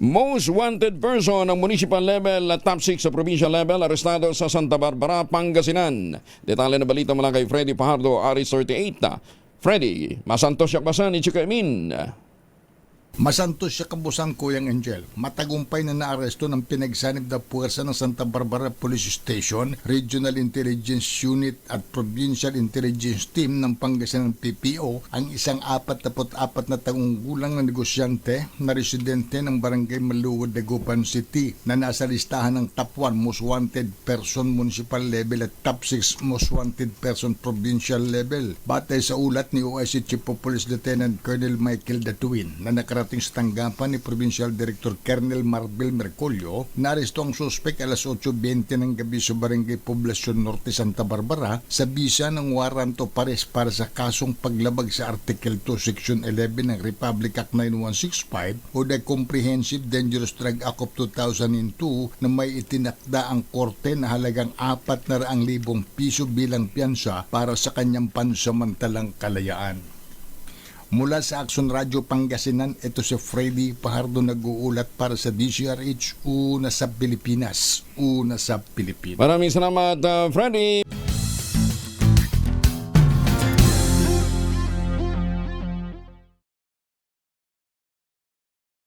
Most wanted person ng municipal level at top 6 sa provincial level arestado sa Santa Barbara, Pangasinan. Detalye na balita mula kay Freddy Pajardo, Aris 38. Freddy, masantos siya basan ni Chika Emin. Masantos siya kabusan, Kuyang Angel. Matagumpay na naaresto ng pinagsanib na puwersa ng Santa Barbara Police Station, Regional Intelligence Unit at Provincial Intelligence Team ng Pangasinan PPO ang isang 44 na taong gulang na negosyante na residente ng Barangay Maluwod, Dagupan City na nasa listahan ng top 1 most wanted person municipal level at top 6 most wanted person provincial level. Batay sa ulat ni OIC Chief of Police Lieutenant Colonel Michael Datuin na nakarating sa tanggapan ni Provincial Director Colonel Marbil Mercolio, naaresto ang suspek alas 8:20 ng gabi sa Barangay Poblacion Norte, Santa Barbara sa bisa ng warrant of arrest para sa kasong paglabag sa Article 2 Section 11 ng Republic Act 9165 o the Comprehensive Dangerous Drug Act of 2002 na may itinakda ang korte na halagang 400,000 piso bilang piyansa para sa kanyang pansamantalang kalayaan. Mula sa Action Radio Pangasinan, ito si Freddy Pajardo nag-uulat para sa DCRH, una sa Pilipinas. Maraming salamat, Freddy.